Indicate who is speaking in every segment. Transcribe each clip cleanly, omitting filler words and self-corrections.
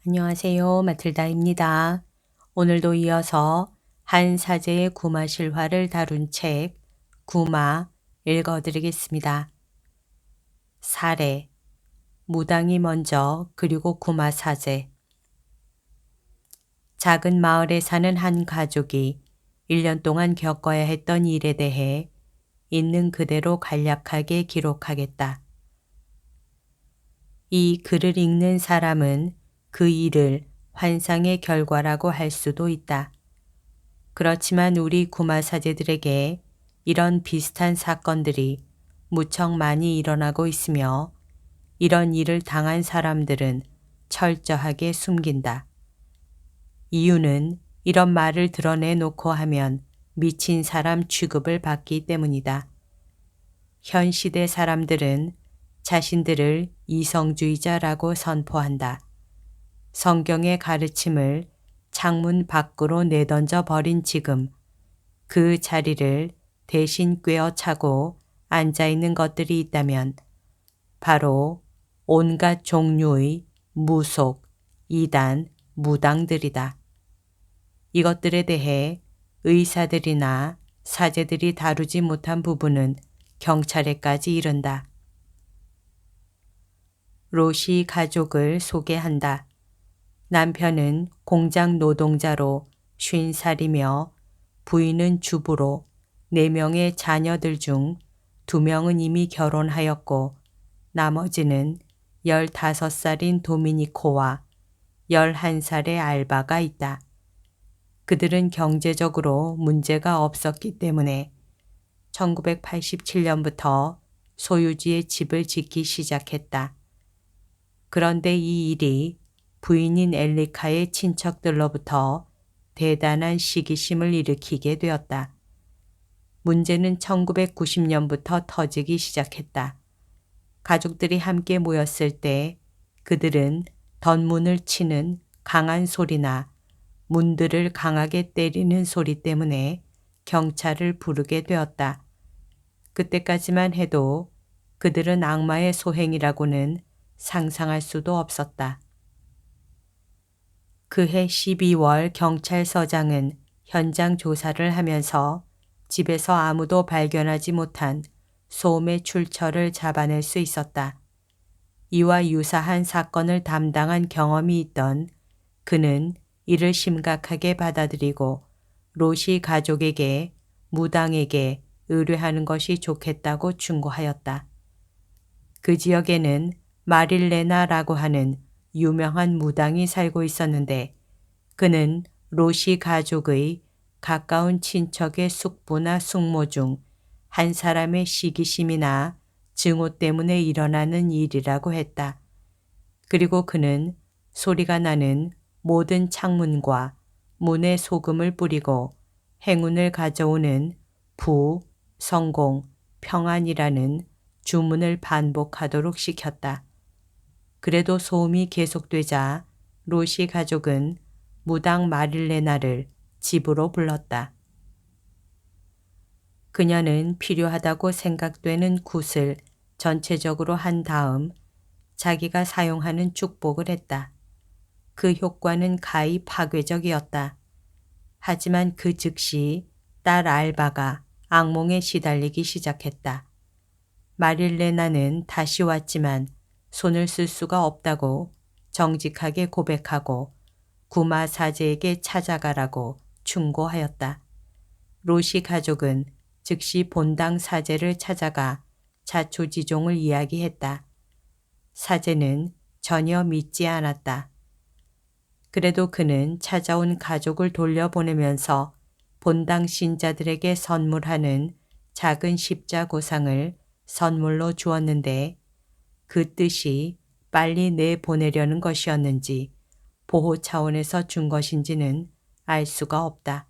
Speaker 1: 안녕하세요. 마틀다입니다. 오늘도 이어서 한 사제의 구마 실화를 다룬 책 구마 읽어드리겠습니다. 사례, 무당이 먼저 그리고 구마 사제. 작은 마을에 사는 한 가족이 1년 동안 겪어야 했던 일에 대해 있는 그대로 간략하게 기록하겠다. 이 글을 읽는 사람은 그 일을 환상의 결과라고 할 수도 있다. 그렇지만 우리 구마 사제들에게 이런 비슷한 사건들이 무척 많이 일어나고 있으며 이런 일을 당한 사람들은 철저하게 숨긴다. 이유는 이런 말을 드러내놓고 하면 미친 사람 취급을 받기 때문이다. 현 시대 사람들은 자신들을 이성주의자라고 선포한다. 성경의 가르침을 창문 밖으로 내던져 버린 지금 그 자리를 대신 꿰어차고 앉아있는 것들이 있다면 바로 온갖 종류의 무속, 이단, 무당들이다. 이것들에 대해 의사들이나 사제들이 다루지 못한 부분은 경찰에까지 이른다. 로시 가족을 소개한다. 남편은 공장 노동자로 50살이며 부인은 주부로 4명의 자녀들 중 2명은 이미 결혼하였고 나머지는 15살인 도미니코와 11살의 알바가 있다. 그들은 경제적으로 문제가 없었기 때문에 1987년부터 소유지의 집을 짓기 시작했다. 그런데 이 일이 부인인 엘리카의 친척들로부터 대단한 시기심을 일으키게 되었다. 문제는 1990년부터 터지기 시작했다. 가족들이 함께 모였을 때 그들은 덧문을 치는 강한 소리나 문들을 강하게 때리는 소리 때문에 경찰을 부르게 되었다. 그때까지만 해도 그들은 악마의 소행이라고는 상상할 수도 없었다. 그해 12월 경찰서장은 현장 조사를 하면서 집에서 아무도 발견하지 못한 소음의 출처를 잡아낼 수 있었다. 이와 유사한 사건을 담당한 경험이 있던 그는 이를 심각하게 받아들이고 로시 가족에게 무당에게 의뢰하는 것이 좋겠다고 충고하였다. 그 지역에는 마릴레나라고 하는 유명한 무당이 살고 있었는데 그는 로시 가족의 가까운 친척의 숙부나 숙모 중 한 사람의 시기심이나 증오 때문에 일어나는 일이라고 했다. 그리고 그는 소리가 나는 모든 창문과 문에 소금을 뿌리고 행운을 가져오는 부, 성공, 평안이라는 주문을 반복하도록 시켰다. 그래도 소음이 계속되자 로시 가족은 무당 마릴레나를 집으로 불렀다. 그녀는 필요하다고 생각되는 굿을 전체적으로 한 다음 자기가 사용하는 축복을 했다. 그 효과는 가히 파괴적이었다. 하지만 그 즉시 딸 알바가 악몽에 시달리기 시작했다. 마릴레나는 다시 왔지만 손을 쓸 수가 없다고 정직하게 고백하고 구마 사제에게 찾아가라고 충고하였다. 로시 가족은 즉시 본당 사제를 찾아가 자초지종을 이야기했다. 사제는 전혀 믿지 않았다. 그래도 그는 찾아온 가족을 돌려보내면서 본당 신자들에게 선물하는 작은 십자고상을 선물로 주었는데 그 뜻이 빨리 내보내려는 것이었는지 보호 차원에서 준 것인지는 알 수가 없다.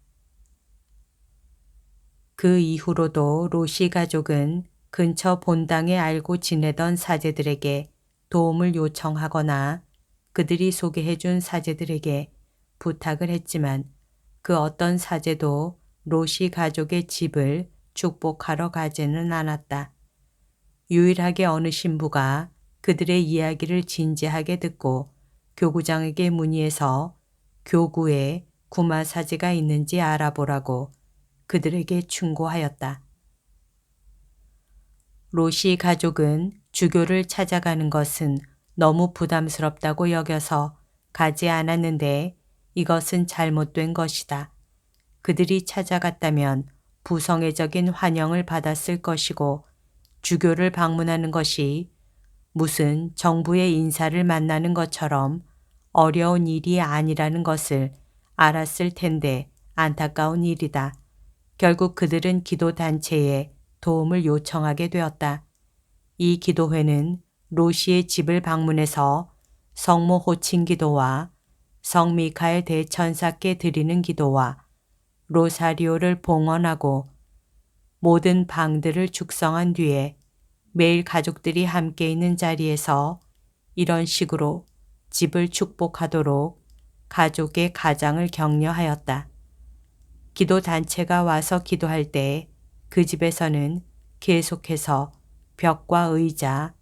Speaker 1: 그 이후로도 로시 가족은 근처 본당에 알고 지내던 사제들에게 도움을 요청하거나 그들이 소개해준 사제들에게 부탁을 했지만 그 어떤 사제도 로시 가족의 집을 축복하러 가지는 않았다. 유일하게 어느 신부가 그들의 이야기를 진지하게 듣고 교구장에게 문의해서 교구에 구마사제가 있는지 알아보라고 그들에게 충고하였다. 로시 가족은 주교를 찾아가는 것은 너무 부담스럽다고 여겨서 가지 않았는데 이것은 잘못된 것이다. 그들이 찾아갔다면 부성애적인 환영을 받았을 것이고 주교를 방문하는 것이 무슨 정부의 인사를 만나는 것처럼 어려운 일이 아니라는 것을 알았을 텐데 안타까운 일이다. 결국 그들은 기도단체에 도움을 요청하게 되었다. 이 기도회는 로시의 집을 방문해서 성모 호칭 기도와 성 미카엘 대천사께 드리는 기도와 로사리오를 봉헌하고 모든 방들을 축성한 뒤에 매일 가족들이 함께 있는 자리에서 이런 식으로 집을 축복하도록 가족의 가장을 격려하였다. 기도 단체가 와서 기도할 때 그 집에서는 계속해서 벽과 의자,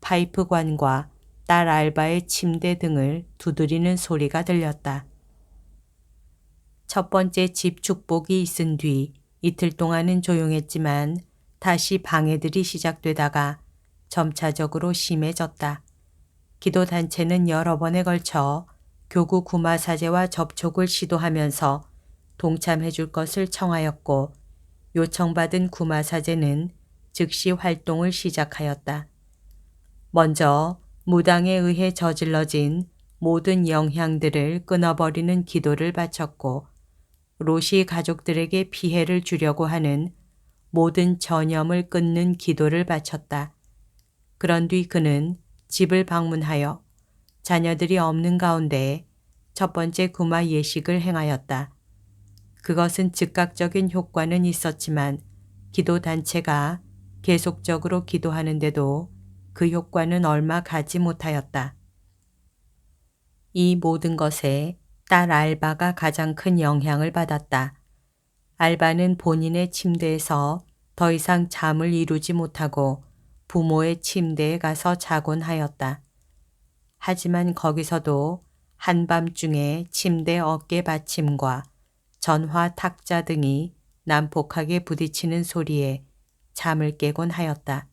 Speaker 1: 파이프관과 딸 알바의 침대 등을 두드리는 소리가 들렸다. 첫 번째 집 축복이 있은 뒤 이틀 동안은 조용했지만 다시 방해들이 시작되다가 점차적으로 심해졌다. 기도단체는 여러 번에 걸쳐 교구 구마사제와 접촉을 시도하면서 동참해 줄 것을 청하였고 요청받은 구마사제는 즉시 활동을 시작하였다. 먼저 무당에 의해 저질러진 모든 영향들을 끊어버리는 기도를 바쳤고 로시 가족들에게 피해를 주려고 하는 모든 전염을 끊는 기도를 바쳤다. 그런 뒤 그는 집을 방문하여 자녀들이 없는 가운데 첫 번째 구마 예식을 행하였다. 그것은 즉각적인 효과는 있었지만 기도단체가 계속적으로 기도하는데도 그 효과는 얼마 가지 못하였다. 이 모든 것에 딸 알바가 가장 큰 영향을 받았다. 알바는 본인의 침대에서 더 이상 잠을 이루지 못하고 부모의 침대에 가서 자곤 하였다. 하지만 거기서도 한밤중에 침대 어깨 받침과 전화 탁자 등이 난폭하게 부딪히는 소리에 잠을 깨곤 하였다.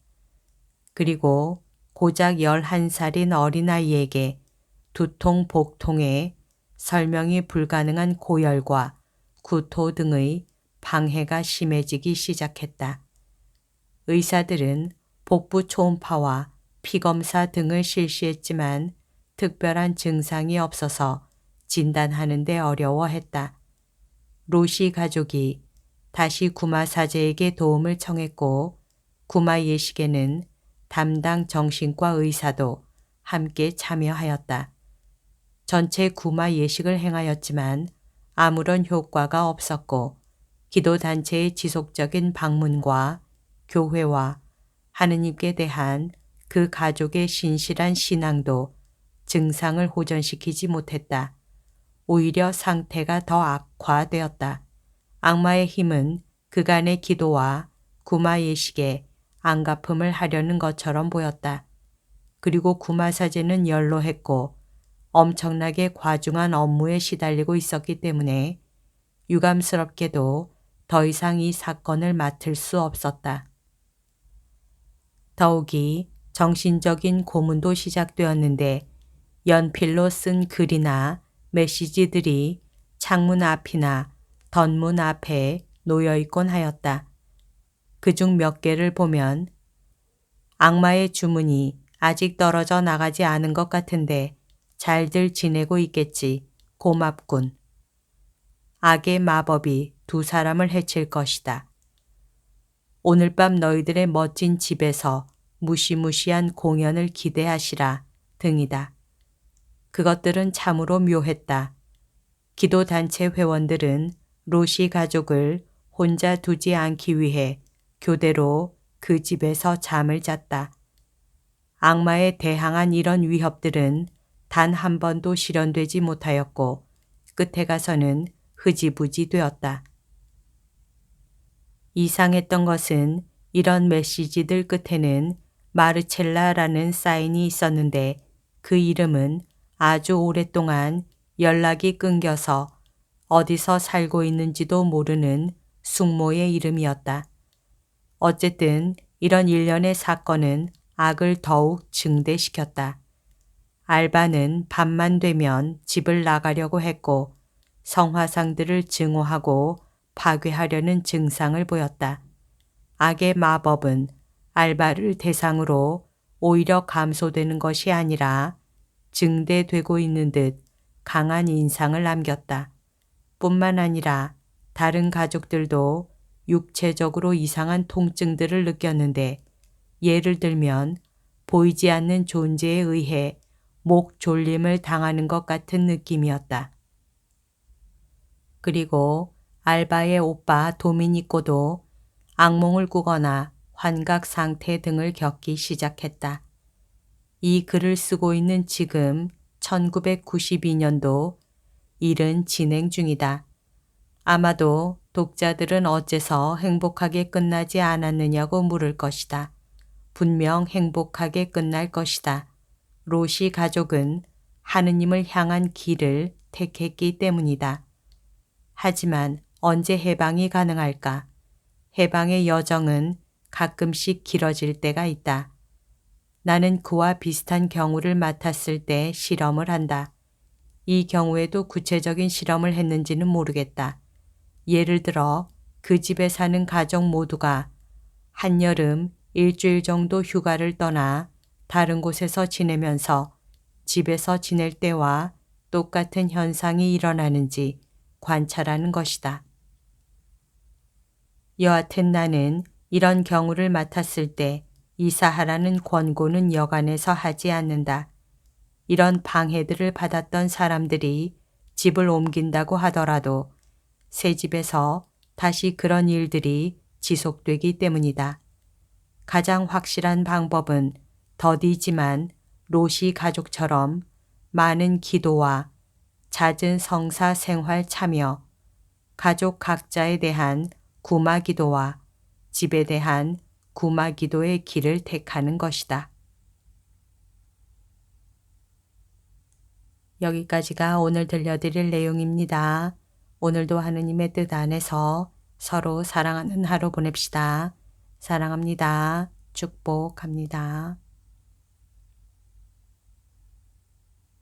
Speaker 1: 그리고 고작 11살인 어린아이에게 두통 복통에 설명이 불가능한 고열과 구토 등의 방해가 심해지기 시작했다. 의사들은 복부 초음파와 피검사 등을 실시했지만 특별한 증상이 없어서 진단하는 데 어려워했다. 로시 가족이 다시 구마사제에게 도움을 청했고 구마 예식에는 담당 정신과 의사도 함께 참여하였다. 전체 구마 예식을 행하였지만 아무런 효과가 없었고 기도단체의 지속적인 방문과 교회와 하느님께 대한 그 가족의 신실한 신앙도 증상을 호전시키지 못했다. 오히려 상태가 더 악화되었다. 악마의 힘은 그간의 기도와 구마 예식에 안갚음을 하려는 것처럼 보였다. 그리고 구마사제는 연로했고 엄청나게 과중한 업무에 시달리고 있었기 때문에 유감스럽게도 더 이상 이 사건을 맡을 수 없었다. 더욱이 정신적인 고문도 시작되었는데 연필로 쓴 글이나 메시지들이 창문 앞이나 덧문 앞에 놓여있곤 하였다. 그중 몇 개를 보면 악마의 주문이 아직 떨어져 나가지 않은 것 같은데 잘들 지내고 있겠지. 고맙군. 악의 마법이 두 사람을 해칠 것이다. 오늘 밤 너희들의 멋진 집에서 무시무시한 공연을 기대하시라 등이다. 그것들은 참으로 묘했다. 기도단체 회원들은 로시 가족을 혼자 두지 않기 위해 교대로 그 집에서 잠을 잤다. 악마에 대항한 이런 위협들은 단 한 번도 실현되지 못하였고 끝에 가서는 흐지부지 되었다. 이상했던 것은 이런 메시지들 끝에는 마르첼라라는 사인이 있었는데 그 이름은 아주 오랫동안 연락이 끊겨서 어디서 살고 있는지도 모르는 숙모의 이름이었다. 어쨌든 이런 일련의 사건은 악을 더욱 증대시켰다. 알바는 밤만 되면 집을 나가려고 했고 성화상들을 증오하고 파괴하려는 증상을 보였다. 악의 마법은 알바를 대상으로 오히려 감소되는 것이 아니라 증대되고 있는 듯 강한 인상을 남겼다. 뿐만 아니라 다른 가족들도 육체적으로 이상한 통증들을 느꼈는데 예를 들면 보이지 않는 존재에 의해 목 졸림을 당하는 것 같은 느낌이었다. 그리고 알바의 오빠 도미니코도 악몽을 꾸거나 환각 상태 등을 겪기 시작했다. 이 글을 쓰고 있는 지금 1992년도 일은 진행 중이다. 아마도 독자들은 어째서 행복하게 끝나지 않았느냐고 물을 것이다. 분명 행복하게 끝날 것이다. 로시 가족은 하느님을 향한 길을 택했기 때문이다. 하지만 언제 해방이 가능할까? 해방의 여정은 가끔씩 길어질 때가 있다. 나는 그와 비슷한 경우를 맡았을 때 실험을 한다. 이 경우에도 구체적인 실험을 했는지는 모르겠다. 예를 들어 그 집에 사는 가족 모두가 한여름 일주일 정도 휴가를 떠나 다른 곳에서 지내면서 집에서 지낼 때와 똑같은 현상이 일어나는지 관찰하는 것이다. 여하튼 나는 이런 경우를 맡았을 때 이사하라는 권고는 여간해서 하지 않는다. 이런 방해들을 받았던 사람들이 집을 옮긴다고 하더라도 새 집에서 다시 그런 일들이 지속되기 때문이다. 가장 확실한 방법은 더디지만 로시 가족처럼 많은 기도와 잦은 성사 생활 참여, 가족 각자에 대한 구마 기도와 집에 대한 구마 기도의 길을 택하는 것이다. 여기까지가 오늘 들려드릴 내용입니다. 오늘도 하느님의 뜻 안에서 서로 사랑하는 하루 보냅시다. 사랑합니다. 축복합니다.